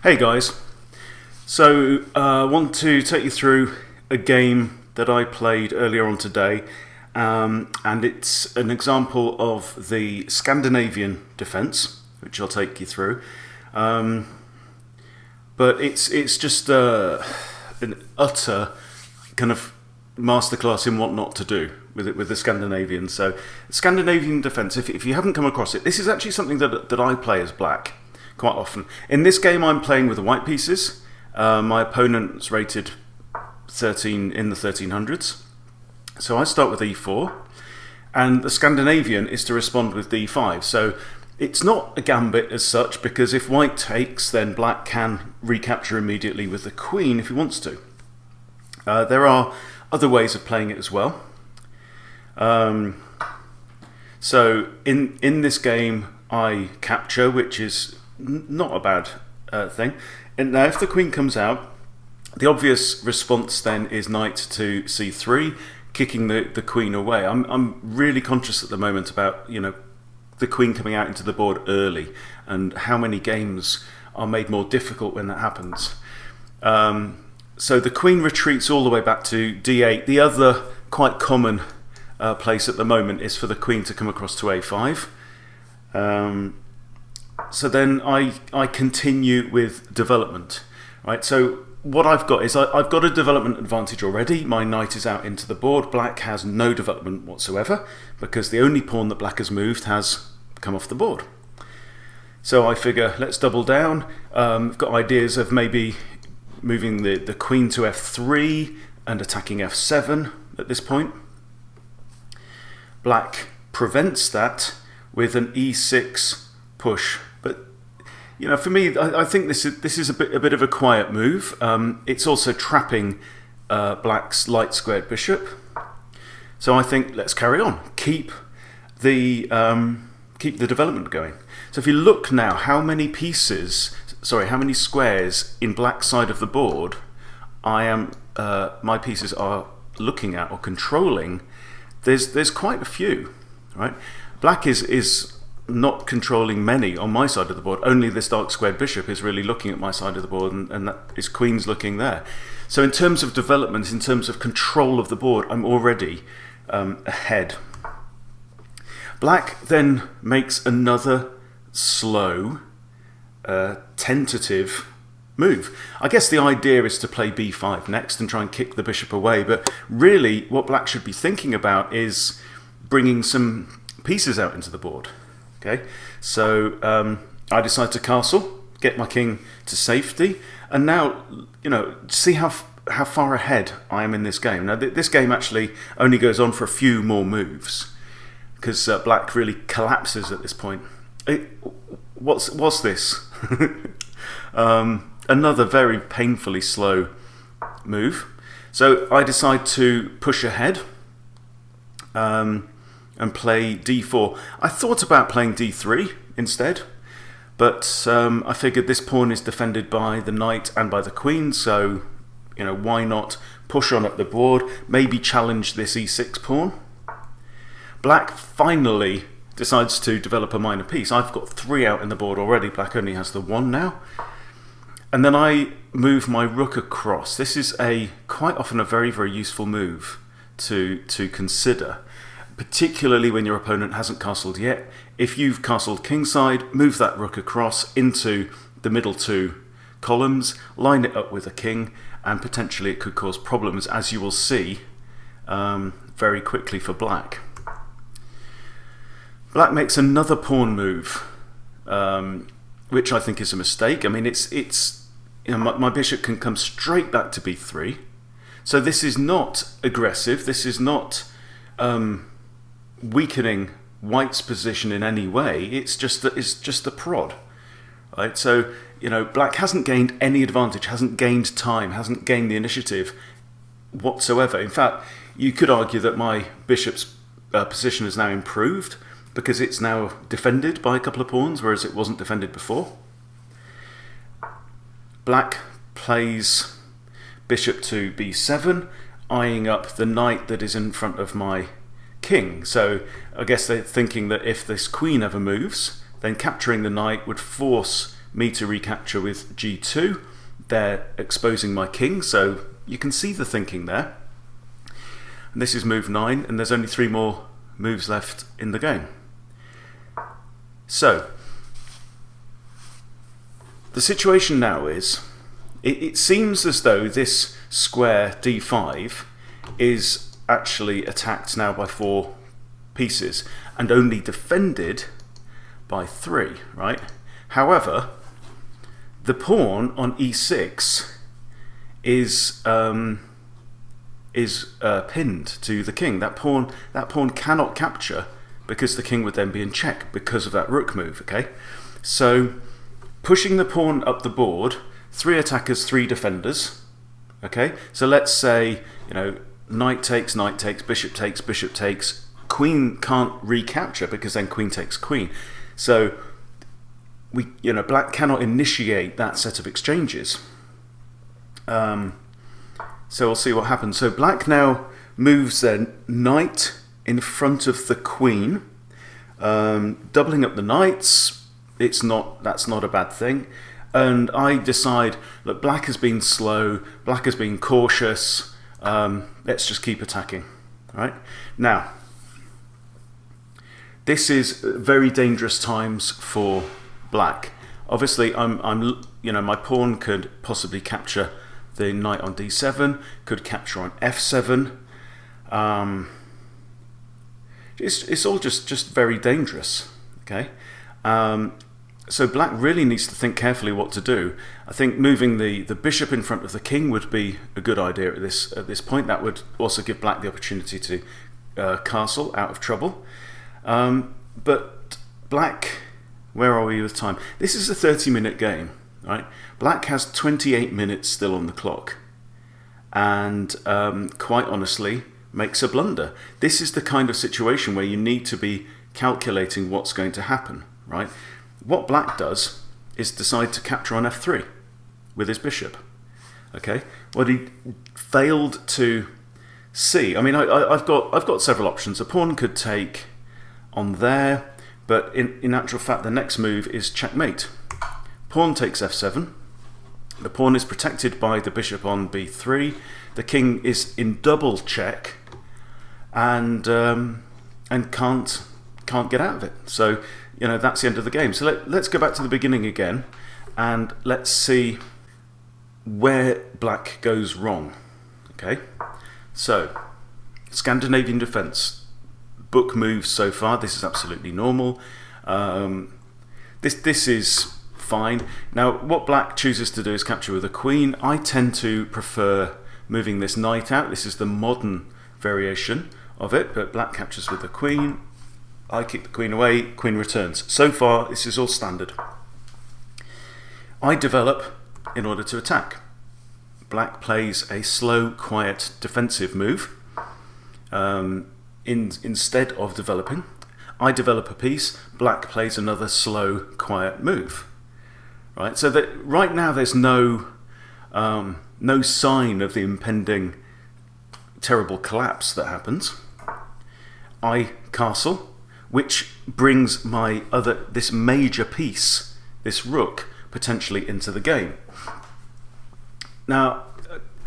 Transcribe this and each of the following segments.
Hey guys, so I want to take you through a game that I played earlier on today, and it's an example of the Scandinavian Defence, which I'll take you through. But it's just an utter kind of masterclass in what not to do with the Scandinavian. So Scandinavian Defence, if you haven't come across it, this is actually something that I play as black quite often. In this game I'm playing with the white pieces. My opponent's rated 13 in the 1300s. So I start with e4, and the Scandinavian is to respond with d5. So it's not a gambit as such, because if white takes, then black can recapture immediately with the queen if he wants to. There are other ways of playing it as well. So in this game I capture, which is not a bad thing. And now if the queen comes out, the obvious response then is knight to c3, kicking the queen away. I'm really conscious at the moment about the queen coming out into the board early, and how many games are made more difficult when that happens. So the queen retreats all the way back to d8. The other quite common place at the moment is for the queen to come across to a5. So then I continue with development, right? So what I've got is I've got a development advantage already. My knight is out into the board. Black has no development whatsoever, because the only pawn that black has moved has come off the board. So I figure, let's double down. I've got ideas of maybe moving the queen to f3 and attacking f7 at this point. Black prevents that with an e6 push. But for me, I think this is a bit of a quiet move. It's also trapping black's light squared bishop. So I think let's carry on. Keep the development going. So if you look now, how many squares in black's side of the board my pieces are looking at or controlling. There's quite a few, right? Black is not controlling many on my side of the board. Only this dark squared bishop is really looking at my side of the board, and that is queen's looking there. So in terms of development, in terms of control of the board, I'm already ahead. Black then makes another slow, tentative move. I guess the idea is to play b5 next and try and kick the bishop away, but really what black should be thinking about is bringing some pieces out into the board. Okay, so I decide to castle, get my king to safety, and now see how far ahead I am in this game. Now this game actually only goes on for a few more moves, because black really collapses at this point. What's this? Another very painfully slow move. So I decide to push ahead and play d4. I thought about playing d3 instead, but I figured this pawn is defended by the knight and by the queen, so why not push on up the board, maybe challenge this e6 pawn. Black finally decides to develop a minor piece. I've got 3 out in the board already. Black only has the 1 now. And then I move my rook across. This is quite often a very, very useful move to consider, particularly when your opponent hasn't castled yet. If you've castled kingside, move that rook across into the middle 2 columns, line it up with a king, and potentially it could cause problems, as you will see very quickly for black. Black makes another pawn move, which I think is a mistake. I mean, my bishop can come straight back to b3. So this is not aggressive. This is not weakening white's position in any way. It's just a prod, right? So black hasn't gained any advantage, hasn't gained time, hasn't gained the initiative whatsoever. In fact, you could argue that my bishop's position has now improved, because it's now defended by a couple of pawns, whereas it wasn't defended before. Black plays bishop to b7, eyeing up the knight that is in front of my king. So I guess they're thinking that if this queen ever moves, then capturing the knight would force me to recapture with g2. They're exposing my king, so you can see the thinking there. And this is move 9, and there's only 3 more moves left in the game. So, the situation now is, it seems as though this square d5 is actually attacked now by 4 pieces and only defended by 3, right? However, the pawn on e6 is pinned to the king. That pawn cannot capture because the king would then be in check because of that rook move. Okay, so pushing the pawn up the board, 3 attackers, 3 defenders. Okay, so let's say, you know, knight takes, bishop takes. Queen can't recapture because then queen takes queen. So black cannot initiate that set of exchanges. So we'll see what happens. So black now moves their knight in front of the queen, doubling up the knights. That's not a bad thing. And I decide, look, black has been slow, black has been cautious. Let's just keep attacking. All right. Now, this is very dangerous times for black. Obviously, my pawn could possibly capture the knight on d7, could capture on f7. It's all just very dangerous. Okay, so black really needs to think carefully what to do. I think moving the bishop in front of the king would be a good idea at this point. That would also give black the opportunity to castle out of trouble. But black, where are we with time? This is a 30-minute game, right? Black has 28 minutes still on the clock, and quite honestly makes a blunder. This is the kind of situation where you need to be calculating what's going to happen, right? What black does is decide to capture on f3 with his bishop. Okay, what he failed to see. I mean, I've got several options. A pawn could take on there, but in actual fact, the next move is checkmate. Pawn takes f7. The pawn is protected by the bishop on b3. The king is in double check, and can't get out of it. So that's the end of the game. So let's go back to the beginning again, and let's see where black goes wrong. Okay, so Scandinavian Defence book moves so far. This is absolutely normal. This is fine. Now, what black chooses to do is capture with a queen. I tend to prefer moving this knight out. This is the modern variation of it, but black captures with the queen. I kick the queen away, queen returns. So far, this is all standard. I develop in order to attack. Black plays a slow, quiet, defensive move. Instead of developing, I develop a piece. Black plays another slow, quiet move. Right. So that right now there's no sign of the impending terrible collapse that happens. I castle, which brings this major piece, this rook, potentially into the game. Now,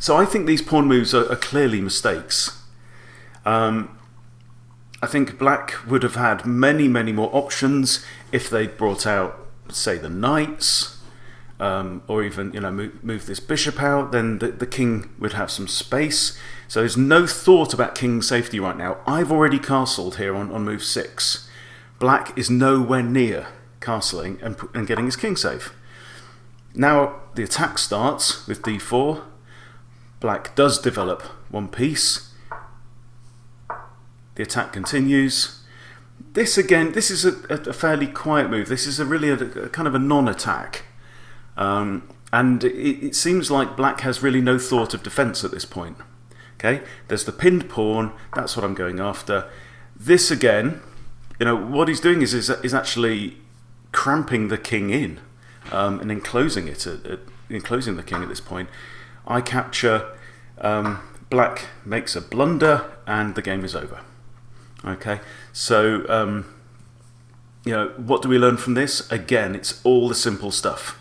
so I think these pawn moves are clearly mistakes. I think black would have had many, many more options if they'd brought out, say, the knights, or even move this bishop out. Then the king would have some space. So there's no thought about king safety right now. I've already castled here on move 6. Black is nowhere near castling and getting his king safe. Now the attack starts with d4. Black does develop one piece. The attack continues. This is a fairly quiet move. This is really a kind of a non-attack. And it seems like black has really no thought of defense at this point. Okay, there's the pinned pawn. That's what I'm going after. This again, what he's doing is actually cramping the king in, and enclosing it, enclosing the king at this point. I capture. Black makes a blunder, and the game is over. Okay, so what do we learn from this? Again, it's all the simple stuff.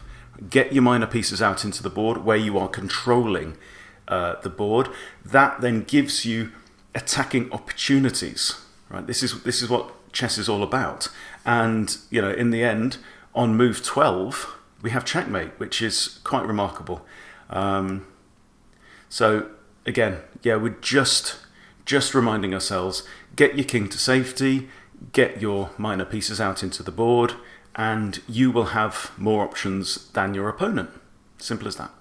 Get your minor pieces out into the board where you are controlling the board. That then gives you attacking opportunities. Right? This is what chess is all about. And in the end, on move 12, we have checkmate, which is quite remarkable. So again, we're just reminding ourselves: get your king to safety, get your minor pieces out into the board, and you will have more options than your opponent. Simple as that.